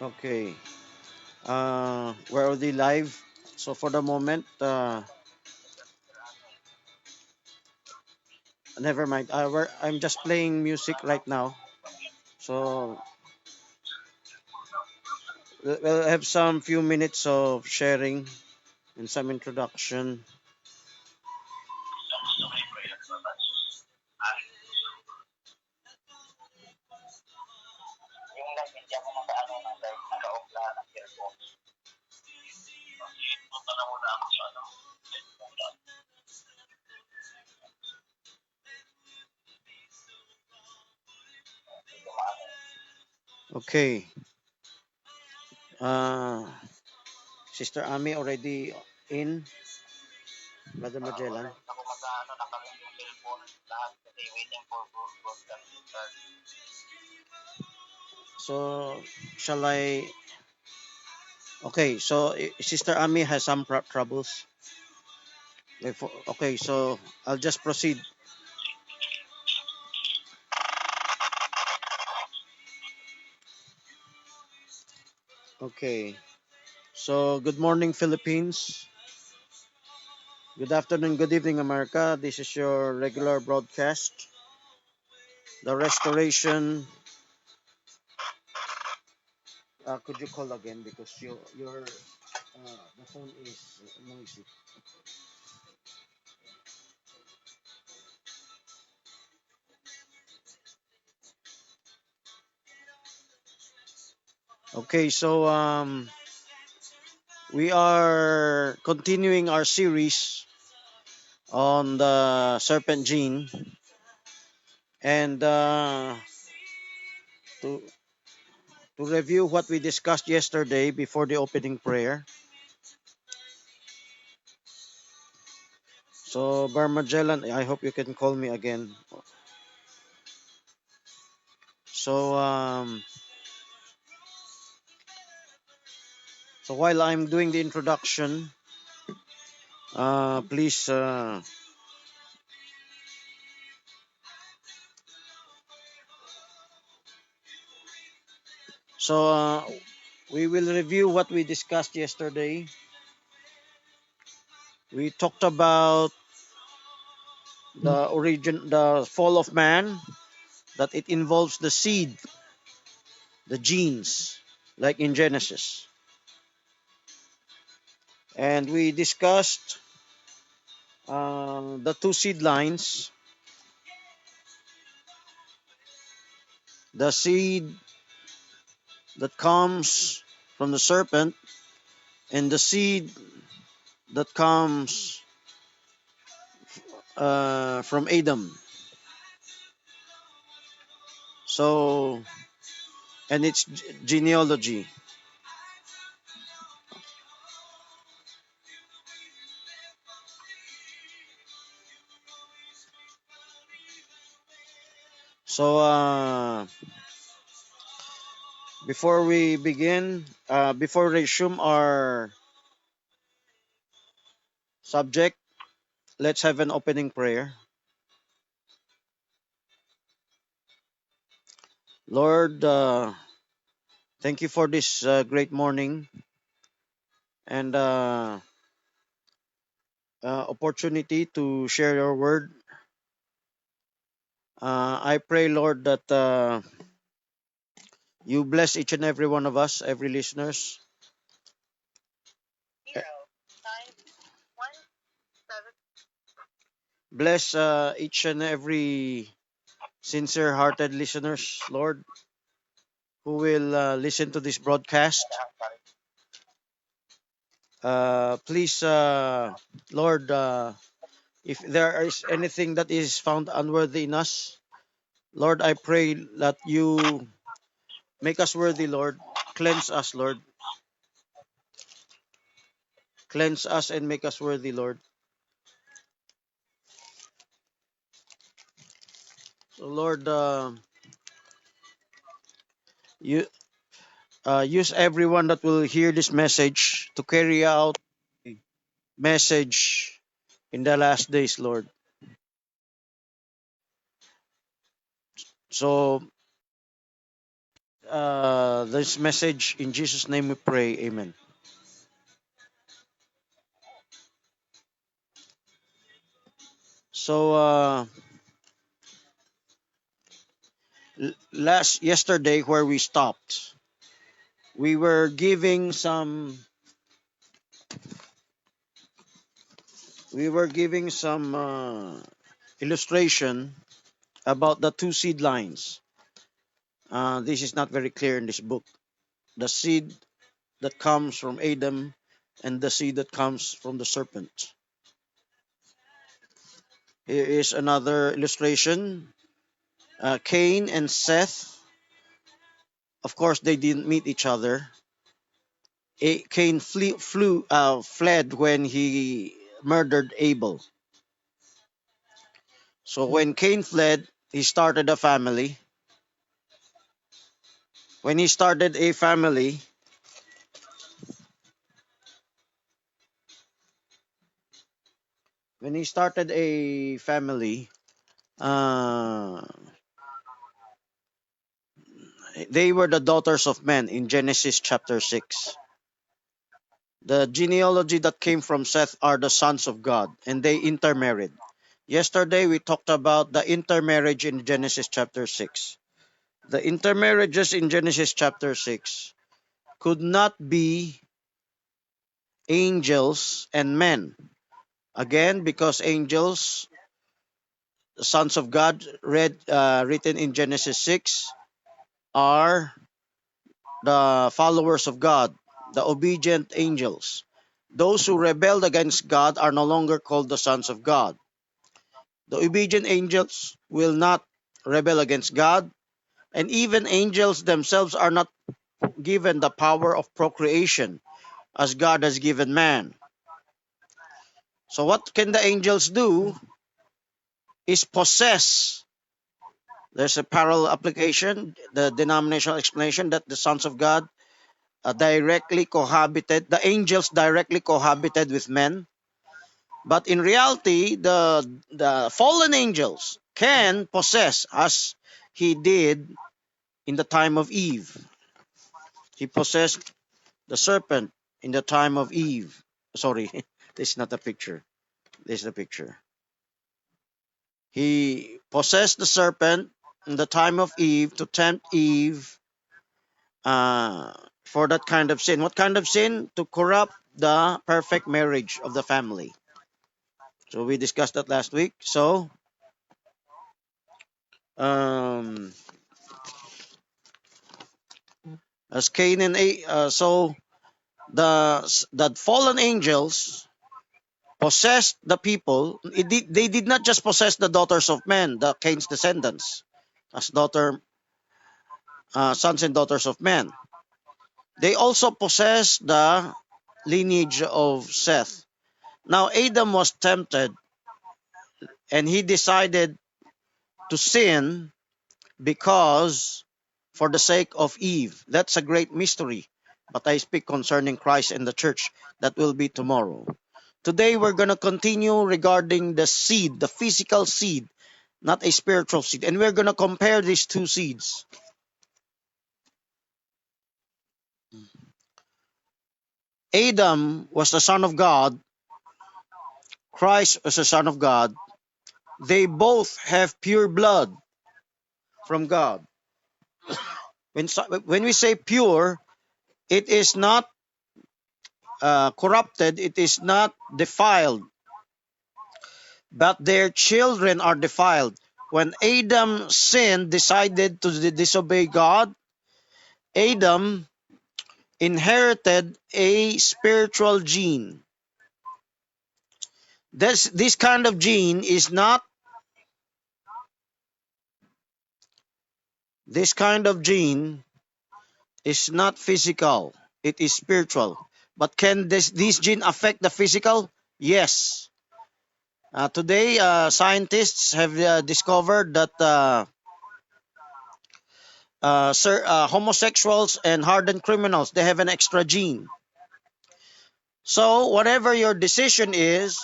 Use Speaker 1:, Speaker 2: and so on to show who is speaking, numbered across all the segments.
Speaker 1: Okay. We're already live. So for the moment, never mind. I'm just playing music right now. So we'll have some few minutes of sharing and some introduction. Okay. Uh, Sister Ami already in. Brother Magellan. So shall I? Okay. So Sister Ami has some troubles. Okay. So I'll just proceed. Okay. So good morning, Philippines. Good afternoon, good evening, America. This is your regular broadcast. The restoration. Could you call again because your the phone is noisy. Okay, so we are continuing our series on the serpent gene, and to to review what we discussed yesterday before the opening prayer. So, Bar Magellan, I hope you can call me again. So, so while I'm doing the introduction, please. So, we will review what we discussed yesterday. We talked about the fall of man, that it involves the seed, the genes, like in Genesis. And we discussed the two seed lines, the seed that comes from the serpent and the seed that comes from Adam. So, and its genealogy. So, before we begin, before we resume our subject, let's have an opening prayer. Lord, thank you for this great morning and opportunity to share your word. I pray, Lord, that you bless each and every one of us, every listeners. Bless each and every sincere-hearted listeners, Lord, who will listen to this broadcast. Please, Lord, if there is anything that is found unworthy in us, Lord, I pray that you make us worthy, Lord. Cleanse us, Lord. Cleanse us and make us worthy, Lord. So, Lord, you use everyone that will hear this message to carry out the message in the last days, Lord. So, this message. In Jesus' name we pray. Amen. So, yesterday where we stopped, we were giving some illustration about the two seed lines. This is not very clear in this book. The seed that comes from Adam and the seed that comes from the serpent. Here is another illustration. Cain and Seth, of course, they didn't meet each other. Cain fled when he murdered Abel. So when Cain fled, he started a family. When he started a family, when he started a family, uh, they were the daughters of men in Genesis chapter 6. The genealogy that came from Seth are the sons of God, and they intermarried. Yesterday, we talked about the intermarriage in Genesis chapter 6. The intermarriages in Genesis chapter 6 could not be angels and men. Again, because angels, the sons of God, written in Genesis 6, are the followers of God, the obedient angels. Those who rebelled against God are no longer called the sons of God. The obedient angels will not rebel against God, and even angels themselves are not given the power of procreation as God has given man. So what can the angels do is possess. There's a parallel application, the denominational explanation that the sons of God directly cohabited, the angels directly cohabited with men. But in reality, the fallen angels can possess, as he did in the time of Eve. He possessed the serpent in the time of Eve. Sorry, this is not a picture. This is a picture. He possessed the serpent in the time of Eve to tempt Eve uh, for that kind of sin. What kind of sin? To corrupt the perfect marriage of the family. So we discussed that last week. So um, as Cain and so the fallen angels possessed the people. They did not just possess the daughters of men, the Cain's descendants, as sons and daughters of men. They also possess the lineage of Seth. Now Adam was tempted and he decided to sin because for the sake of Eve. That's a great mystery. But I speak concerning Christ and the church. That will be tomorrow. Today we're going to continue regarding the seed, the physical seed, not a spiritual seed. And we're going to compare these two seeds. Adam was the son of God. Christ was the son of God. They both have pure blood from God. When we say pure, it is not corrupted, it is not defiled, but their children are defiled. When Adam sinned, decided to disobey God, Adam inherited a spiritual gene. This kind of gene is not physical. It is spiritual. But can this gene affect the physical? Yes. Today, scientists have discovered that homosexuals and hardened criminals, they have an extra gene. So whatever your decision is,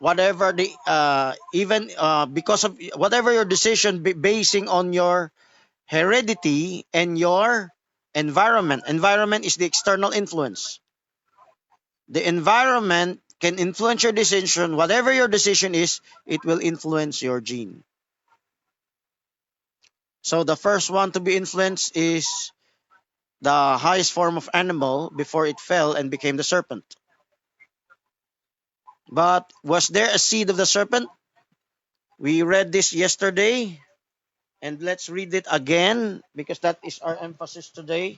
Speaker 1: whatever the even because of whatever your decision basing on your heredity and your environment. Environment is the external influence. The environment can influence your decision. Whatever your decision is, it will influence your gene. So the first one to be influenced is the highest form of animal before it fell and became the serpent. But was there a seed of the serpent? We read this yesterday, and let's read it again because that is our emphasis today.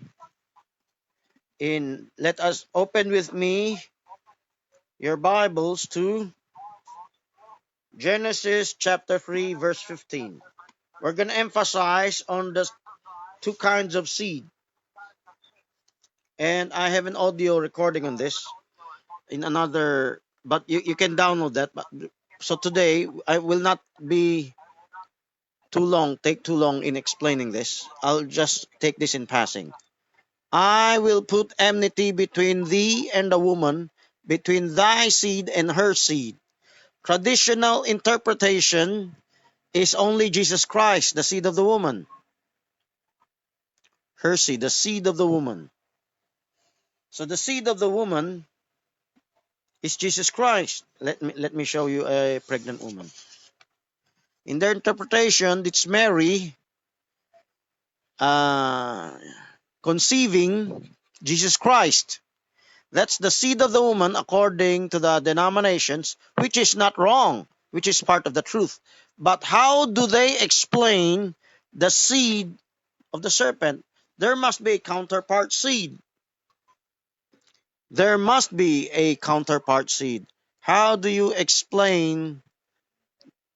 Speaker 1: In let us open with me your Bibles to Genesis chapter 3 verse 15. We're going to emphasize on the two kinds of seed. And I have an audio recording on this in another, but you can download that. But so today I will not be take too long in explaining this. I'll just take this in passing. I will put enmity between thee and the woman, between thy seed and her seed. Traditional interpretation is only Jesus Christ, the seed of the woman. Her seed, the seed of the woman. So the seed of the woman is Jesus Christ. Let me show you a pregnant woman. In their interpretation, it's Mary uh, conceiving Jesus Christ. That's the seed of the woman according to the denominations, which is not wrong, which is part of the truth. But how do they explain the seed of the serpent? There must be a counterpart seed. There must be a counterpart seed. How do you explain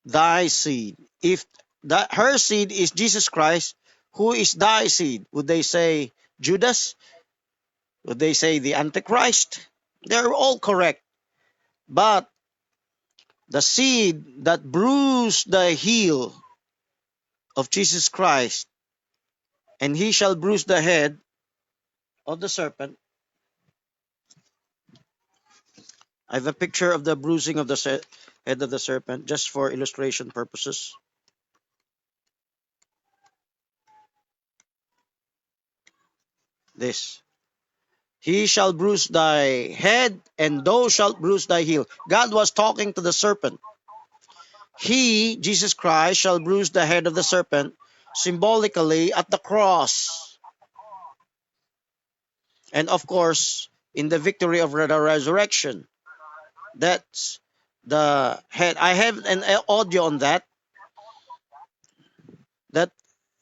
Speaker 1: thy seed? If her seed is Jesus Christ, who is thy seed? Would they say Judas? Would they say the Antichrist? They're all correct. But the seed that bruised the heel of Jesus Christ, and he shall bruise the head of the serpent. I have a picture of the bruising of the head of the serpent just for illustration purposes. This. He shall bruise thy head, and thou shalt bruise thy heel. God was talking to the serpent. He, Jesus Christ, shall bruise the head of the serpent, symbolically at the cross. And of course, in the victory of the resurrection. That's the head. I have an audio on that. That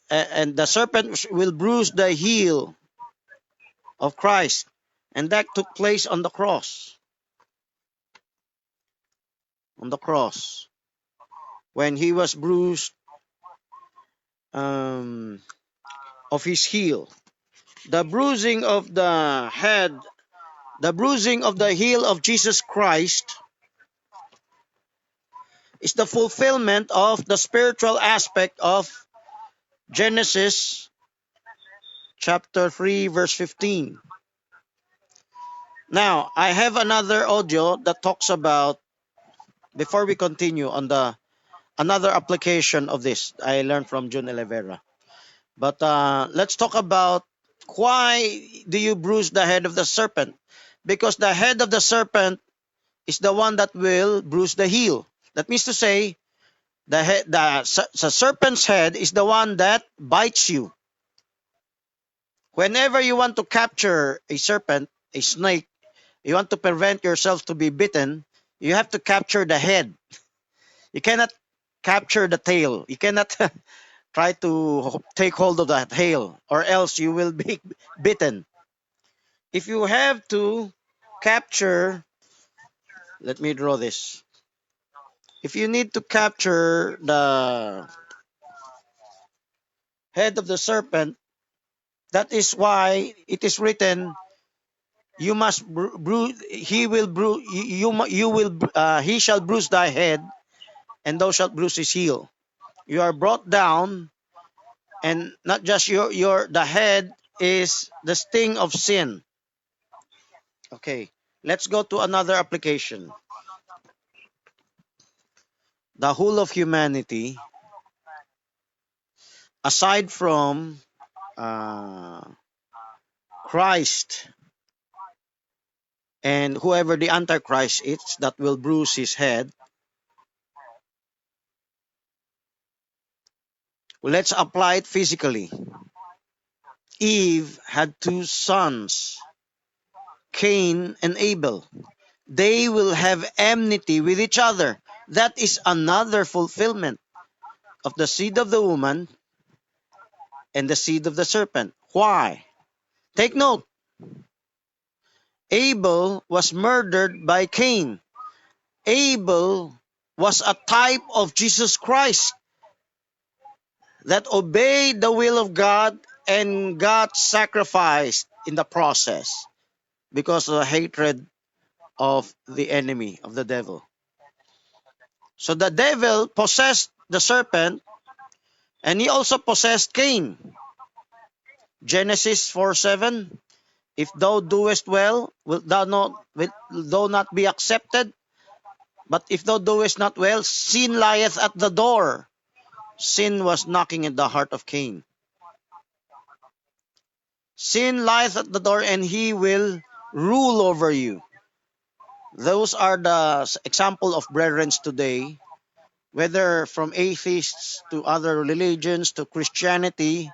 Speaker 1: and the serpent will bruise the heel of Christ, and that took place on the cross. On the cross, when he was bruised of his heel. The bruising of the head, the bruising of the heel of Jesus Christ is the fulfillment of the spiritual aspect of Genesis chapter 3 verse 15. Now, I have another audio that talks about, before we continue on the another application of this I learned from June Elevera. But let's talk about why do you bruise the head of the serpent? Because the head of the serpent is the one that will bruise the heel. That means to say, the serpent's head is the one that bites you. Whenever you want to capture a serpent, a snake, you want to prevent yourself to be bitten, you have to capture the head. You cannot capture the tail. You cannot try to take hold of the tail, or else you will be bitten. If you have to capture, let me draw this. If you need to capture the head of the serpent, that is why it is written, you must bruise. He will bruise. You will. He shall bruise thy head, and thou shalt bruise his heel. You are brought down, and not just the head is the sting of sin. Okay, let's go to another application. the whole of humanity, aside from uh, Christ and whoever the Antichrist is that will bruise his head, let's apply it physically. Eve had two sons, Cain and Abel. They will have enmity with each other. That is another fulfillment of the seed of the woman and the seed of the serpent. Why? Take note, Abel was murdered by Cain. Abel was a type of Jesus Christ that obeyed the will of God and got sacrificed in the process because of the hatred of the enemy, of the devil. So the devil possessed the serpent and he also possessed Cain. Genesis 4:7. If thou doest well, wilt thou not be accepted? But if thou doest not well, sin lieth at the door. Sin was knocking at the heart of Cain. Sin lieth at the door and he will rule over you. Those are the example of brethren today, whether from atheists to other religions to Christianity,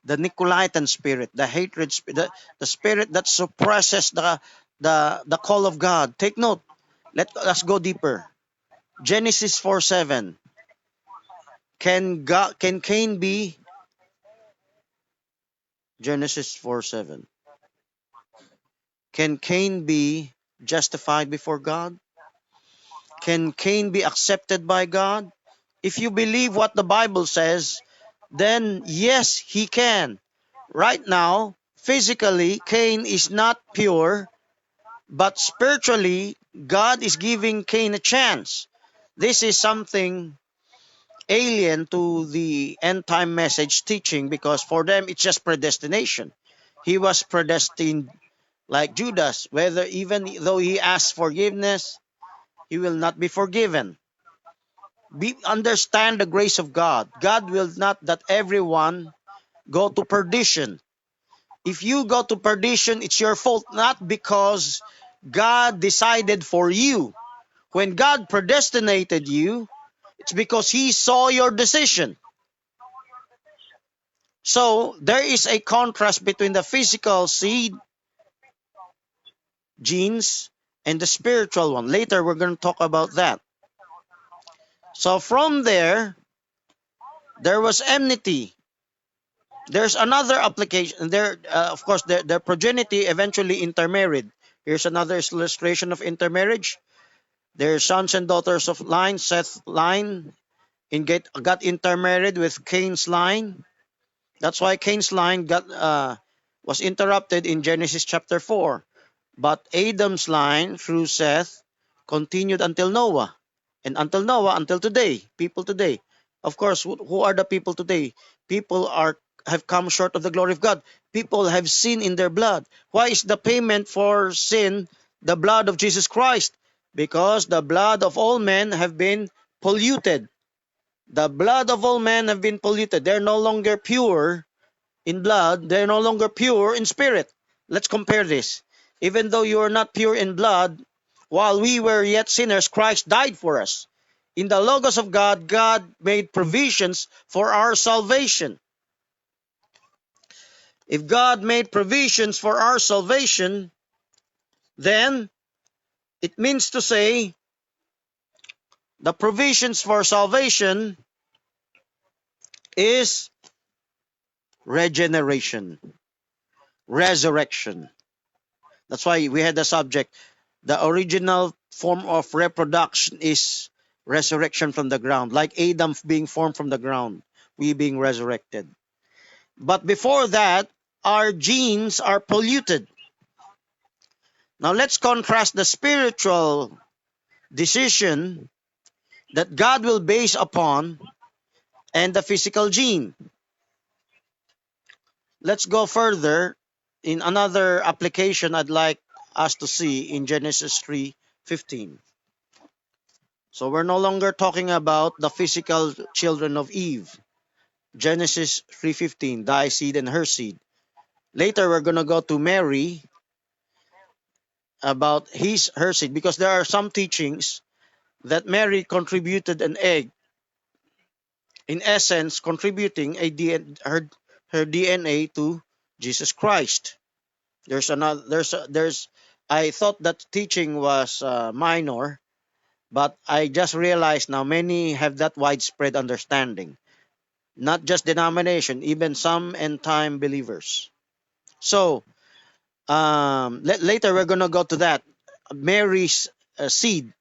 Speaker 1: the Nicolaitan spirit, the hatred spirit, the spirit that suppresses the call of God. Take note. Let us go deeper. Genesis 4:7. Can Cain be Genesis 4:7? Can Cain be justified before God? Can Cain be accepted by God? If you believe what the Bible says, then yes, he can. Right now, physically, Cain is not pure, but spiritually, God is giving Cain a chance. This is something alien to the end time message teaching because for them it's just predestination. He was predestined like Judas, whether even though he asks forgiveness, he will not be forgiven. Understand the grace of God. God will not that everyone go to perdition. If you go to perdition, it's your fault, not because God decided for you. When God predestinated you, it's because He saw your decision. So there is a contrast between the physical seed genes and the spiritual one. Later, we're going to talk about that. So from there was enmity. There's another application. Of course, their progeny eventually intermarried. Here's another illustration of intermarriage. Their sons and daughters of line, Seth's line, got intermarried with Cain's line. That's why Cain's line was interrupted in Genesis chapter 4. But Adam's line through Seth continued until Noah. And until Noah, until today, people today. Of course, who are the people today? People have come short of the glory of God. People have sin in their blood. Why is the payment for sin the blood of Jesus Christ? Because the blood of all men have been polluted. The blood of all men have been polluted. They're no longer pure in blood. They're no longer pure in spirit. Let's compare this. Even though you are not pure in blood, while we were yet sinners, Christ died for us. In the Logos of God, God made provisions for our salvation. If God made provisions for our salvation, then it means to say the provisions for salvation is regeneration, resurrection. That's why we had the subject. The original form of reproduction is resurrection from the ground, like Adam being formed from the ground, we being resurrected. But before that, our genes are polluted. Now let's contrast the spiritual decision that God will base upon and the physical gene. Let's go further in another application I'd like us to see in Genesis 3:15. So we're no longer talking about the physical children of Eve. Genesis 3:15, thy seed and her seed. Later we're going to go to Mary about her seed, because there are some teachings that Mary contributed an egg, in essence contributing her DNA to Jesus Christ. There's another there's I thought that teaching was minor, but I just realized now many have that widespread understanding. Not just denomination, even some end time believers. So later we're gonna go to that Mary's seed,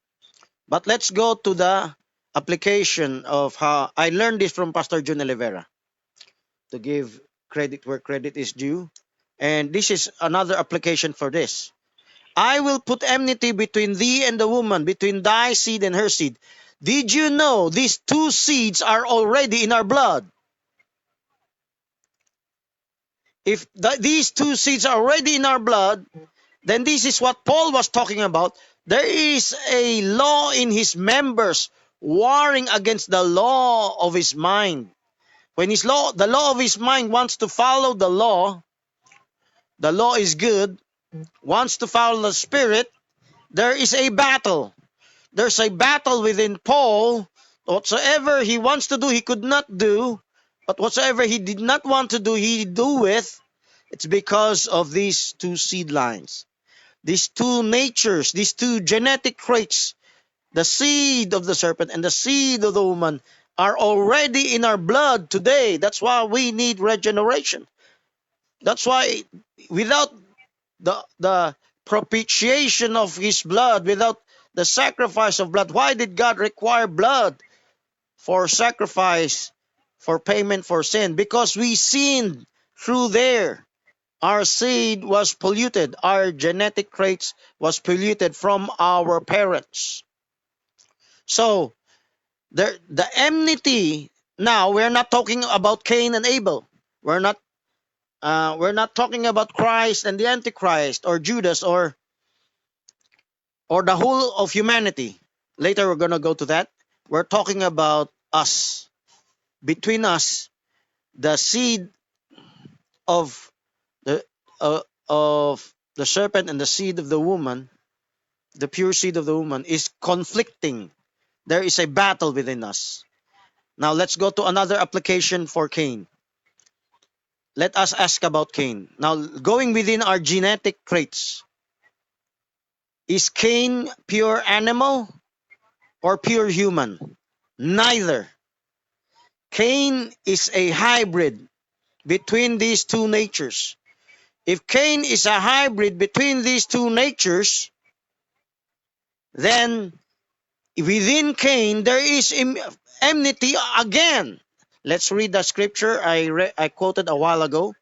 Speaker 1: but let's go to the application of how I learned this from Pastor Jun Oliveira, to give credit where credit is due, and this is another application for this. I will put enmity between thee and the woman, between thy seed and her seed. Did you know these two seeds are already in our blood? If these two seeds are already in our blood, then this is what Paul was talking about. There is a law in his members warring against the law of his mind. When the law of his mind wants to follow the law is good, wants to follow the spirit, there is a battle. There's a battle within Paul. Whatsoever he wants to do, he could not do. But whatsoever he did not want to do, he doeth. It's because of these two seed lines, these two natures, these two genetic traits. The seed of the serpent and the seed of the woman are already in our blood today. That's why we need regeneration. That's why without the propitiation of his blood, without the sacrifice of blood, why did God require blood for sacrifice, for payment for sin? Because we sinned through there. Our seed was polluted. Our genetic traits was polluted from our parents. So the enmity, now we're not talking about Cain and Abel. We're not talking about Christ and the Antichrist, or Judas, or the whole of humanity. Later we're gonna go to that. We're talking about us. Between us, the seed of the serpent and the seed of the woman, the pure seed of the woman, is conflicting. There is a battle within us. Now let's go to another application for Cain. Let us ask about Cain. Now, going within our genetic traits, is Cain pure animal or pure human? Neither. Cain is a hybrid between these two natures. If Cain is a hybrid between these two natures, then within Cain there is enmity again. Let's read the scripture I quoted a while ago,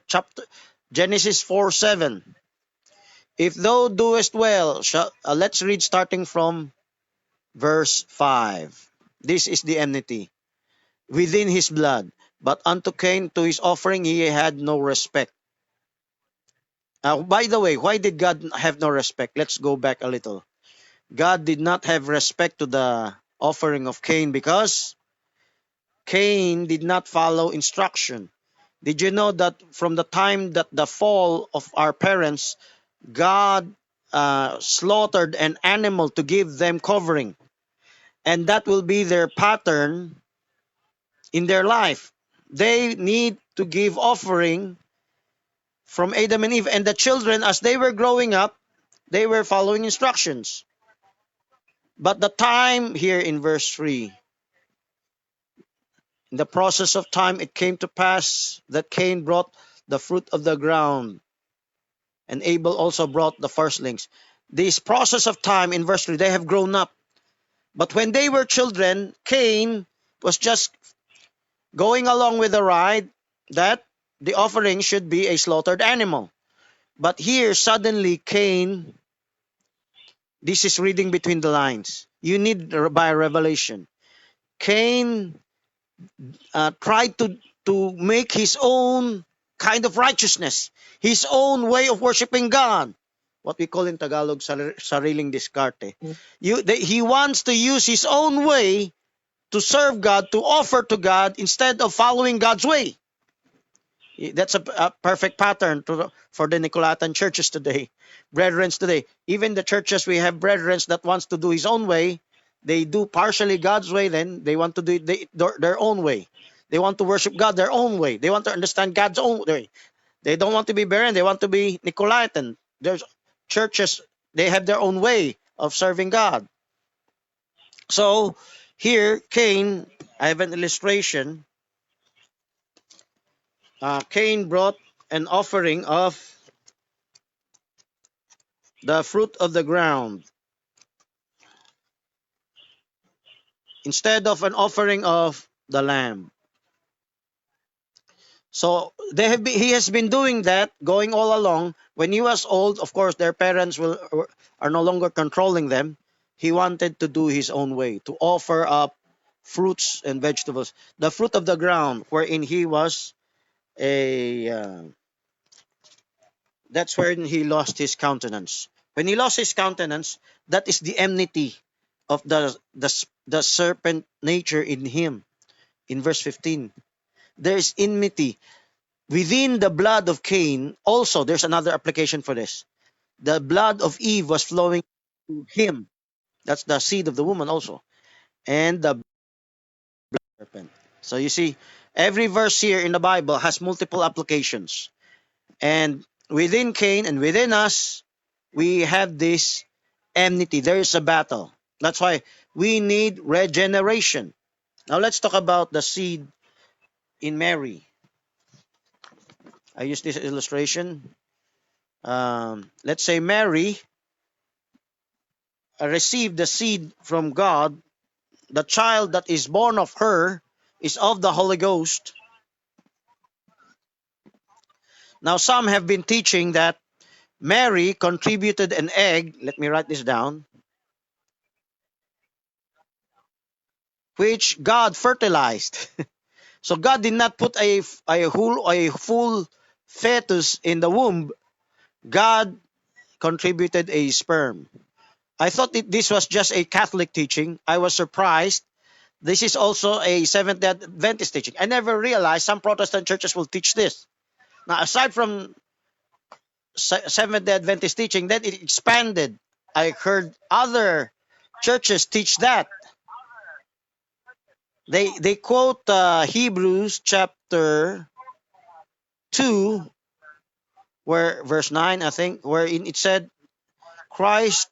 Speaker 1: chapter Genesis 4:7. If thou doest well, let's read starting from verse 5. This is the enmity within his blood. But unto Cain, to his offering, he had no respect. By the way, why did God have no respect? Let's go back a little. God did not have respect to the offering of Cain because Cain did not follow instruction. Did you know that from the time that the fall of our parents, God slaughtered an animal to give them covering, and that will be their pattern in their life. They need to give offering from Adam and Eve, and the children, as they were growing up, they were following instructions. But the time here in verse 3, in the process of time, it came to pass that Cain brought the fruit of the ground, and Abel also brought the firstlings. This process of time in verse 3, they have grown up. But when they were children, Cain was just going along with the ride that the offering should be a slaughtered animal. But here, suddenly, Cain, this is reading between the lines. You need by revelation. Cain tried to make his own kind of righteousness, his own way of worshiping God. what we call in Tagalog, sariling diskarte. He wants to use his own way to serve God, to offer to God, instead of following God's way. That's a perfect pattern for the Nicolaitan churches today, brethren today. Even the churches we have brethren that wants to do his own way, they do partially God's way, then they want to do it their own way. They want to worship God their own way. They want to understand God's own way. They don't want to be Berean. They want to be Nicolaitan. There's churches, they have their own way of serving God. So here, Cain, I have an illustration. Cain brought an offering of the fruit of the ground instead of an offering of the lamb. So he has been doing that, going all along. When he was old, of course, their parents are no longer controlling them. He wanted to do his own way, to offer up fruits and vegetables, the fruit of the ground, wherein he was a. That's wherein he lost his countenance. When he lost his countenance, that is the enmity of the serpent nature in him. In verse 15, there is enmity within the blood of Cain. Also, there's another application for this. The blood of Eve was flowing to him. That's the seed of the woman also. And the serpent. So you see, every verse here in the Bible has multiple applications. And within Cain and within us, we have this enmity. There is a battle. That's why we need regeneration. Now let's talk about the seed in Mary. I use this illustration. Let's say Mary received the seed from God. The child that is born of her is of the Holy Ghost. Now some have been teaching that Mary contributed an egg. Let me write this down. Which God fertilized. So God did not put a full fetus in the womb. God contributed a sperm. I thought this was just a Catholic teaching. I was surprised. This is also a Seventh-day Adventist teaching. I never realized some Protestant churches will teach this. Now, aside from Seventh-day Adventist teaching, then it expanded. I heard other churches teach that. They quote Hebrews chapter 2, where verse 9, I think, wherein it said, Christ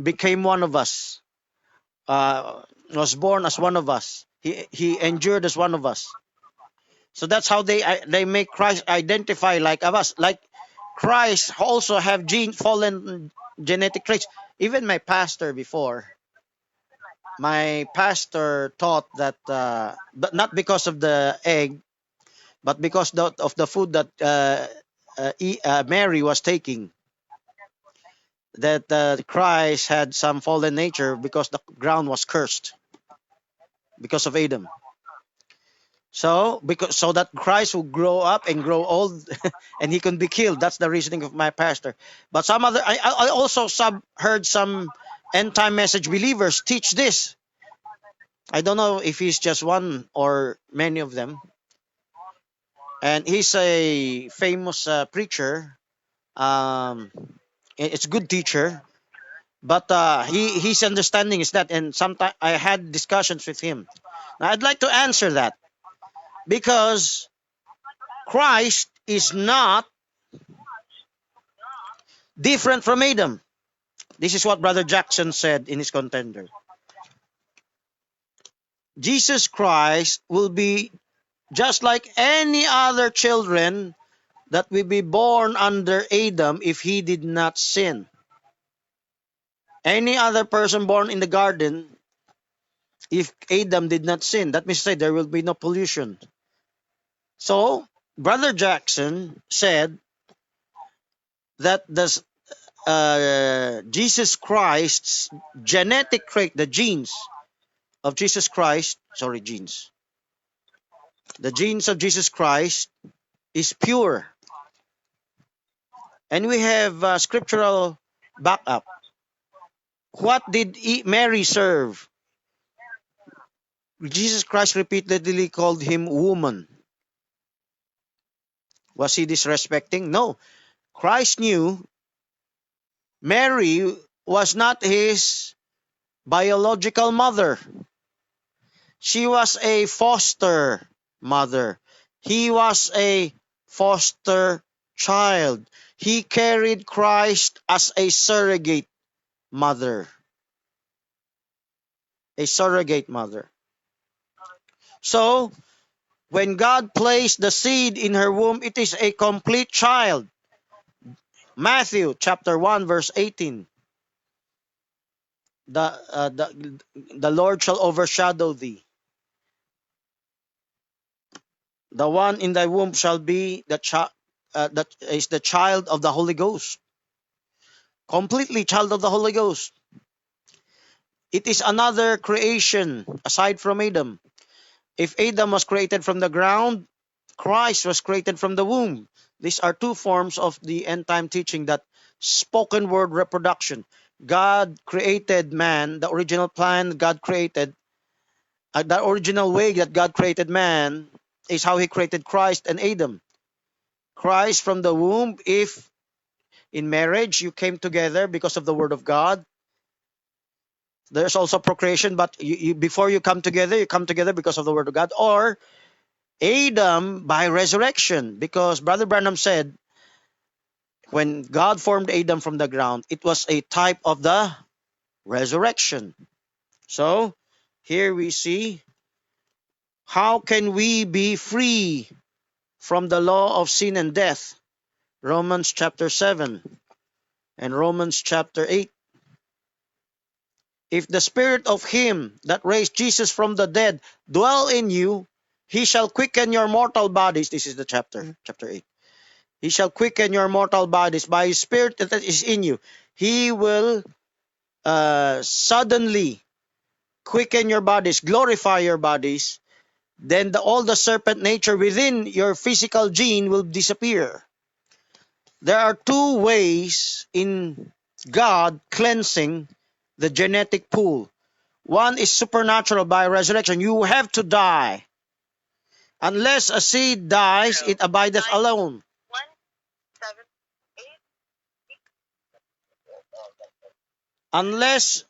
Speaker 1: became one of us, was born as one of us. He endured as one of us. So that's how they make Christ identify like us. Like Christ also have fallen genetic traits. Even my pastor before, taught that, but not because of the egg, but because of the food that Mary was taking, that Christ had some fallen nature because the ground was cursed because of Adam. So that Christ will grow up and grow old, and he can be killed. That's the reasoning of my pastor. But I also heard some end time message believers teach this. I don't know if he's just one or many of them. And he's a famous preacher. It's a good teacher, but his understanding is that. And sometimes I had discussions with him. Now I'd like to answer that, because Christ is not different from Adam. This is what Brother Jackson said in his contender. Jesus Christ will be just like any other children that will be born under Adam if he did not sin. Any other person born in the garden, if Adam did not sin, that means to say there will be no pollution. So, Brother Jackson said that Jesus Christ's genetic trait, the genes of Jesus Christ, the genes of Jesus Christ is pure. And we have scriptural backup. What did Mary serve? Jesus Christ repeatedly called him woman. Was he disrespecting? No. Christ knew Mary was not his biological mother. She was a foster mother. He was a foster child. He carried Christ as a surrogate mother. A surrogate mother. So, when God placed the seed in her womb, it is a complete child. Matthew chapter 1 verse 18. The Lord shall overshadow thee. The one in thy womb shall be that is the child of the Holy Ghost. Completely child of the Holy Ghost. It is another creation aside from Adam. If Adam was created from the ground, Christ was created from the womb. These are two forms of the end time teaching, that spoken word reproduction. God created man, the original plan God created, the original way that God created man is how he created Christ and Adam. Christ from the womb, if in marriage you came together because of the word of God, there's also procreation, but before you come together because of the word of God. Or Adam by resurrection, because Brother Branham said when God formed Adam from the ground, it was a type of the resurrection. So here we see, how can we be free from the law of sin and death? Romans chapter 7 and Romans chapter 8. If the spirit of him that raised Jesus from the dead dwell in you, he shall quicken your mortal bodies. This is the chapter 8. He shall quicken your mortal bodies by his spirit that is in you. He will suddenly quicken your bodies, glorify your bodies. Then all the serpent nature within your physical gene will disappear. There are two ways in God cleansing the genetic pool. One is supernatural by resurrection. You have to die. Unless a seed dies, it abideth alone. Unless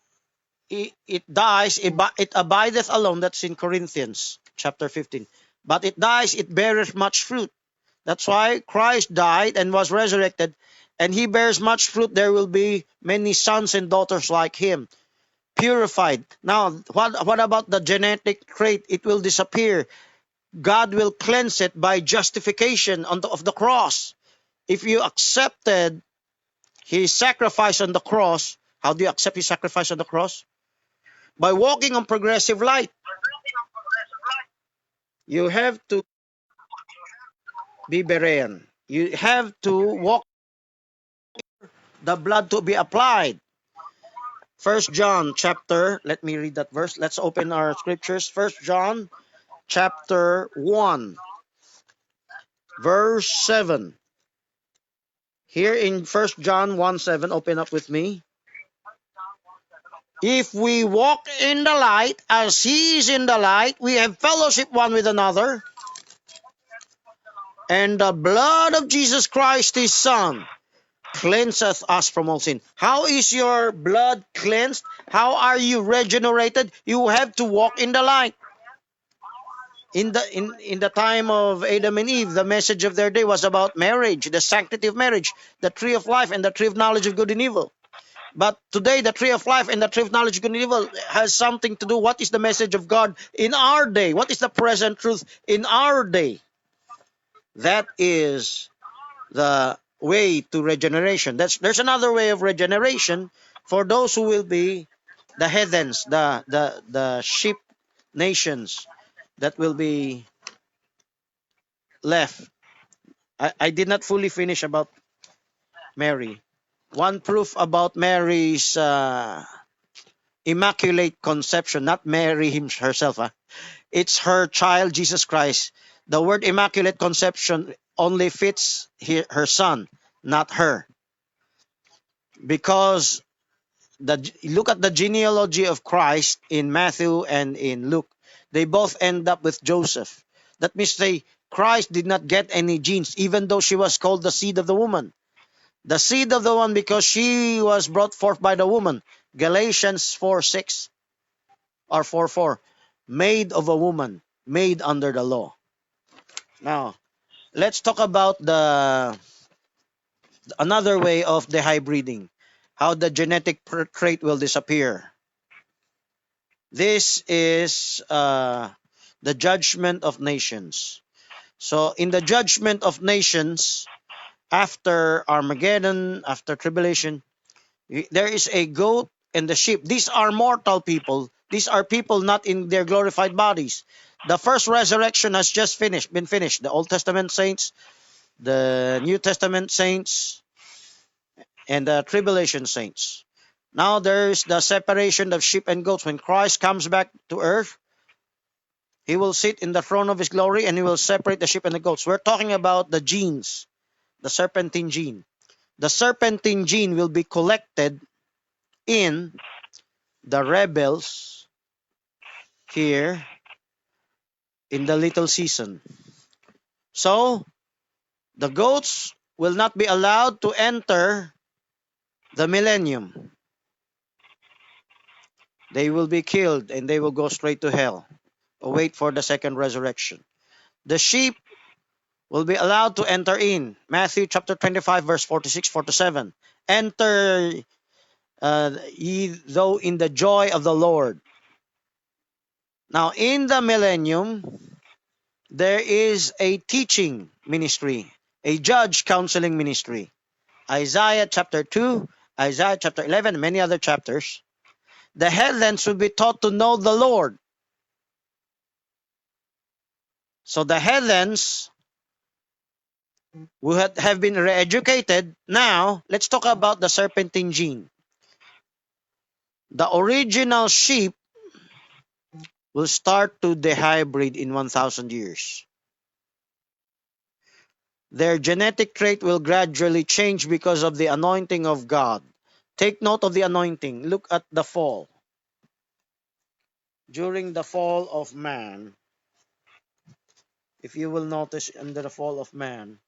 Speaker 1: it dies, it abideth alone. That's in Corinthians chapter 15. But it dies, it beareth much fruit. That's why Christ died and was resurrected, and he bears much fruit. There will be many sons and daughters like him, purified. Now, what about the genetic trait? It will disappear. God will cleanse it by justification of the cross. If you accepted his sacrifice on the cross, how do you accept his sacrifice on the cross? By walking on progressive light. You have to be Berean. You have to walk the blood to be applied. First John chapter, let me read that verse. Let's open our scriptures. First John chapter 1, verse 7. Here in First John 1:7, open up with me. If we walk in the light as he is in the light, we have fellowship one with another, and the blood of Jesus Christ his Son cleanseth us from all sin. How is your blood cleansed? How are you regenerated? You have to walk in the light. In the time of Adam and Eve, the message of their day was about marriage, the sanctity of marriage, the tree of life, and the tree of knowledge of good and evil. But today, the tree of life and the tree of knowledge of good and evil has something to do. What is the message of God in our day? What is the present truth in our day? That is the way to regeneration. There's another way of regeneration for those who will be the heathens, the sheep nations that will be left. I did not fully finish about Mary. One proof about Mary's immaculate conception, not Mary herself. It's her child, Jesus Christ. The word immaculate conception only fits her son, not her. because look at the genealogy of Christ in Matthew and in Luke. They both end up with Joseph. That means Christ did not get any genes, even though she was called the seed of the woman. The seed of the woman because she was brought forth by the woman. Galatians 4:6 or 4:4. Made of a woman, made under the law. Now, let's talk about the another way of the hybriding. How the genetic trait will disappear. This is the judgment of nations. So in the judgment of nations, after Armageddon, after tribulation, there is a goat and the sheep. These are mortal people. These are people not in their glorified bodies. The first resurrection has just been finished. The Old Testament saints, the New Testament saints, and the tribulation saints. Now there's the separation of sheep and goats. When Christ comes back to earth, he will sit in the throne of his glory and he will separate the sheep and the goats. We're talking about the genes, the serpentine gene. The serpentine gene will be collected in the rebels here in the little season. So, the goats will not be allowed to enter the millennium. They will be killed and they will go straight to hell. Wait for the second resurrection. The sheep will be allowed to enter in. Matthew chapter 25 verse 46, 47. Enter ye though in the joy of the Lord. Now in the millennium, there is a teaching ministry, a judge counseling ministry. Isaiah chapter 2, Isaiah chapter 11, many other chapters. The heathens will be taught to know the Lord. So the heathens who have been re-educated. Now, let's talk about the serpentine gene. The original sheep will start to dehybrid in 1,000 years. Their genetic trait will gradually change because of the anointing of God. Take note of the anointing. Look at the fall. During the fall of man, if you will notice under the fall of man,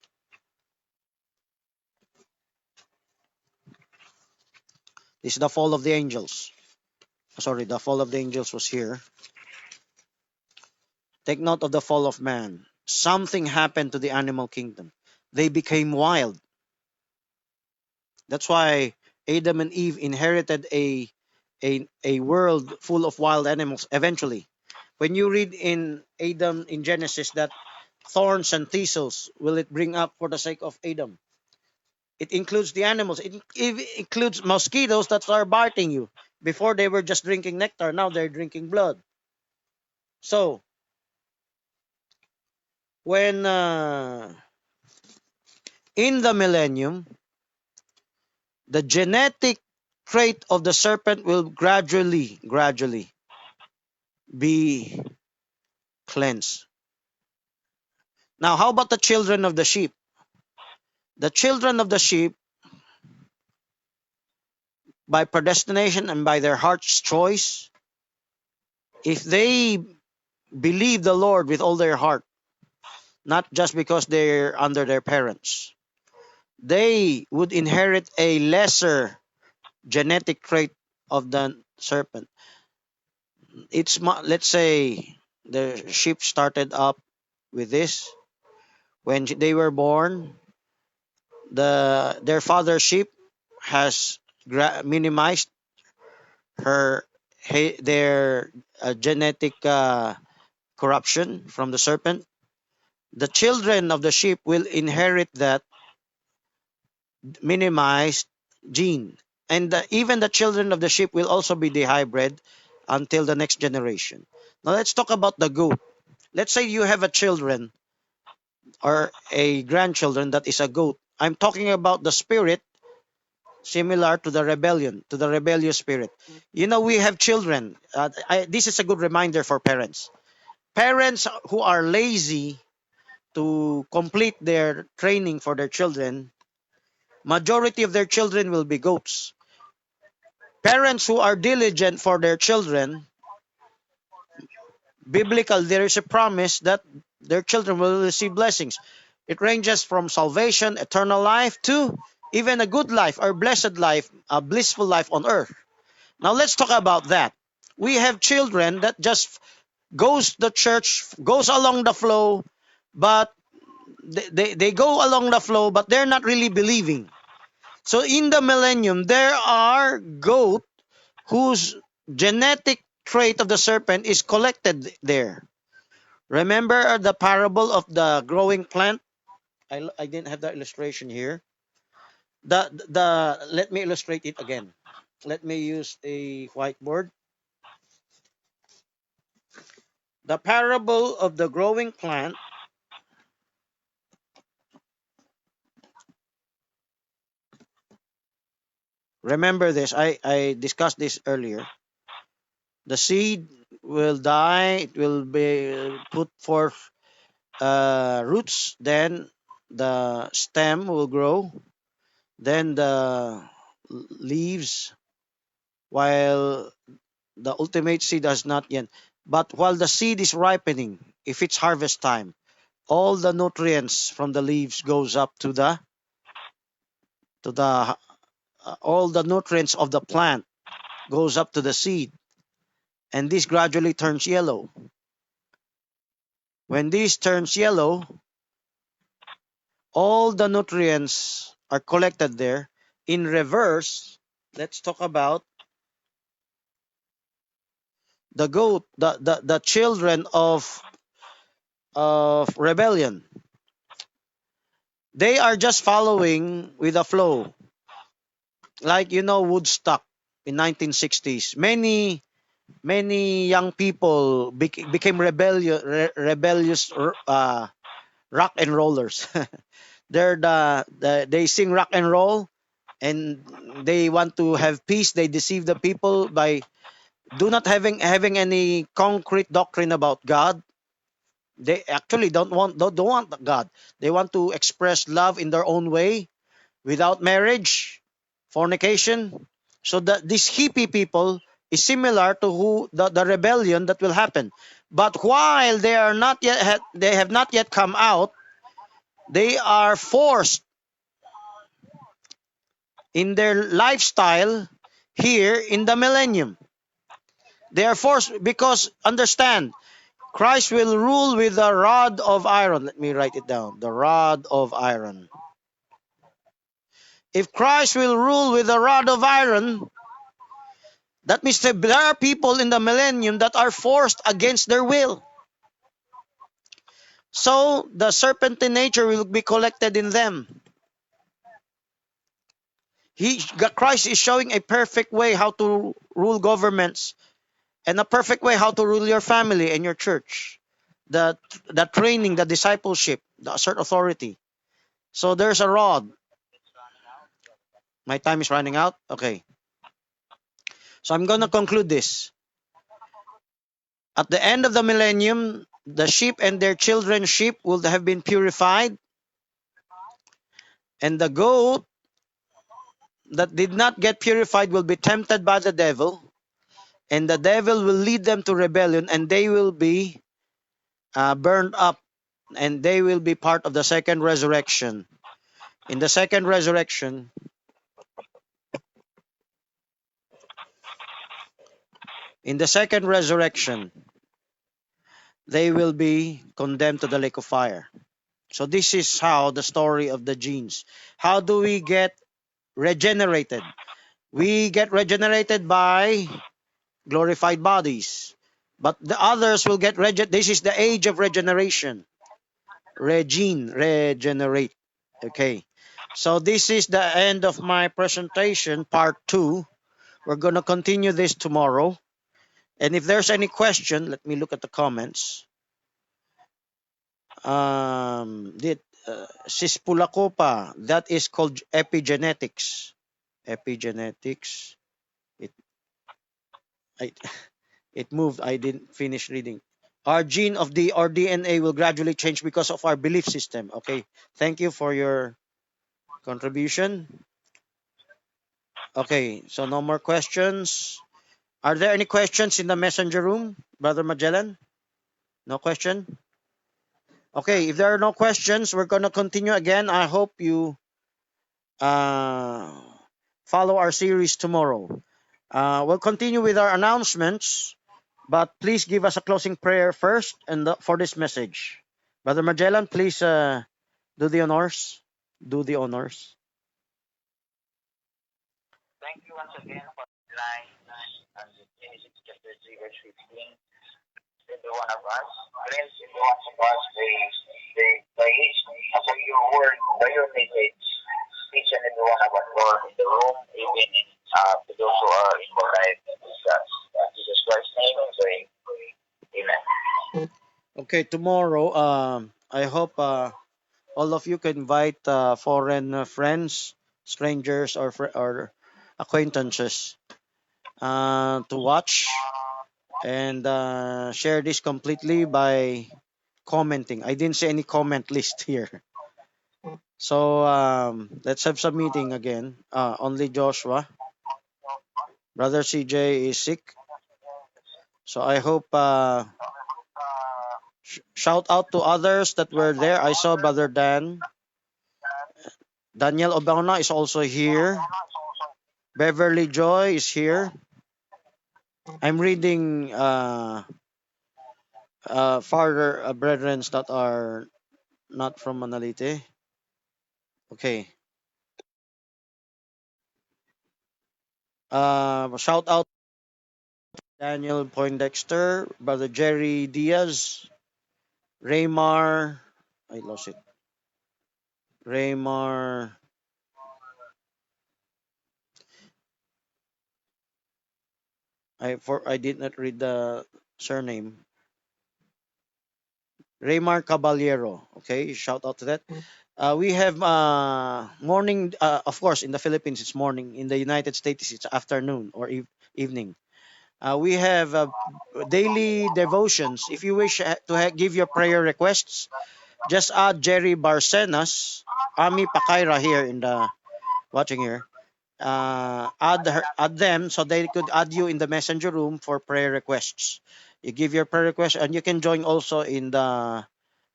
Speaker 1: this is the fall of the angels. Sorry, the fall of the angels was here. Take note of the fall of man. Something happened to the animal kingdom. They became wild. That's why Adam and Eve inherited a world full of wild animals eventually. When you read in Adam in Genesis that thorns and thistles will it bring up for the sake of Adam. It includes the animals. It includes mosquitoes that are biting you. Before they were just drinking nectar, now they're drinking blood. So, when in the millennium, the genetic trait of the serpent will gradually be cleansed. Now, how about the children of the sheep? The children of the sheep, by predestination and by their heart's choice, if they believe the Lord with all their heart, not just because they're under their parents, they would inherit a lesser genetic trait of the serpent. Let's say the sheep started up with this. When they were born, their father sheep has minimized their genetic corruption from the serpent. The children of the sheep will inherit that minimized gene, and even the children of the sheep will also be dehybrid until the next generation. Now let's talk about the goat. Let's say you have a children or a grandchildren that is a goat. I'm talking about the spirit similar to the rebellious spirit. You know, we have children. This is a good reminder for parents. Parents who are lazy to complete their training for their children Majority of their children will be goats. Parents who are diligent for their children, biblical, there is a promise that their children will receive blessings. It ranges from salvation, eternal life, to even a good life or blessed life, a blissful life on earth. Now let's talk about that. We have children that just goes the church, goes along the flow, but they go along the flow, but they're not really believing. So in the millennium, there are goat whose genetic trait of the serpent is collected there. Remember the parable of the growing plant? I didn't have the illustration here. The let me illustrate it again. Let me use a whiteboard. The parable of the growing plant. Remember this. I discussed this earlier. The seed will die. It will be put forth roots. Then the stem will grow. Then the leaves. While the ultimate seed has not yet. But while the seed is ripening, if it's harvest time, all the nutrients from the leaves goes up to the all the nutrients of the plant goes up to the seed, and this gradually turns yellow. When this turns yellow, all the nutrients are collected there. In reverse, let's talk about the goat, the children of rebellion. They are just following with the flow. Like Woodstock in 1960s. Many young people became rebellious rock and rollers. They sing rock and roll, and they want to have peace. They deceive the people by do not having any concrete doctrine about God. They actually don't want God. They want to express love in their own way without marriage, fornication. So that these hippie people is similar to the rebellion that will happen. But while they are not yet they have not yet come out, they are forced in their lifestyle here in the millennium. They are forced because understand, Christ will rule with the rod of iron. Let me write it down. The rod of iron. If Christ will rule with a rod of iron, that means that there are people in the millennium that are forced against their will. So the serpentine nature will be collected in them. Christ is showing a perfect way how to rule governments and a perfect way how to rule your family and your church. The training, the discipleship, the assert authority. So there's a rod. My time is running out. Okay. So I'm going to conclude this. At the end of the millennium, the sheep and their children's sheep will have been purified, and the goat that did not get purified will be tempted by the devil, and the devil will lead them to rebellion, and they will be burned up, and they will be part of the second resurrection. In the second resurrection, they will be condemned to the lake of fire. So this is how the story of the genes. How do we get regenerated? We get regenerated by glorified bodies. But the others will get this is the age of regeneration. Regenerate. Okay. So this is the end of my presentation, part 2. We're going to continue this tomorrow. And if there's any question, let me look at the comments. Cispulacopa, that is called epigenetics. Epigenetics. It moved. I didn't finish reading. Our gene of our DNA will gradually change because of our belief system. Okay. Thank you for your contribution? Okay, so no more questions. Are there any questions in the messenger room, Brother Magellan? No question? Okay, if there are no questions, we're going to continue again. I hope you uh, follow our series tomorrow. We'll continue with our announcements, but please give us a closing prayer first and for this message. Brother Magellan, please do the honors. Do the honors. Okay, tomorrow, I hope all of you can invite foreign friends, strangers, or acquaintances to watch and share this completely by commenting. I didn't see any comment list here. So let's have some meeting again. Only Joshua. Brother CJ is sick. So I hope shout out to others that were there. I saw Brother Dan. Daniel Obana is also here. Beverly Joy is here. I'm reading farther brethren that are not from Manalite. Okay. Shout out Daniel Poindexter, Brother Jerry Diaz, Raymar. I lost it. Raymar. I did not read the surname. Raymar Caballero. Okay, shout out to that. We have morning. Of course, in the Philippines it's morning. In the United States it's afternoon or evening. We have daily devotions. If you wish to give your prayer requests, just add Jerry Barcenas, Ami Pakaira here in the watching here. Add them so they could add you in the messenger room for prayer requests. You give your prayer request and you can join also in the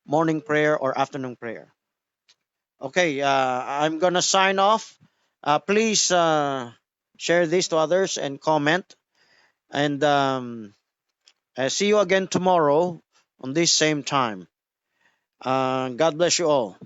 Speaker 1: morning prayer or afternoon prayer. Okay, I'm gonna sign off. Please share this to others and comment. And see you again tomorrow on this same time. God bless you all.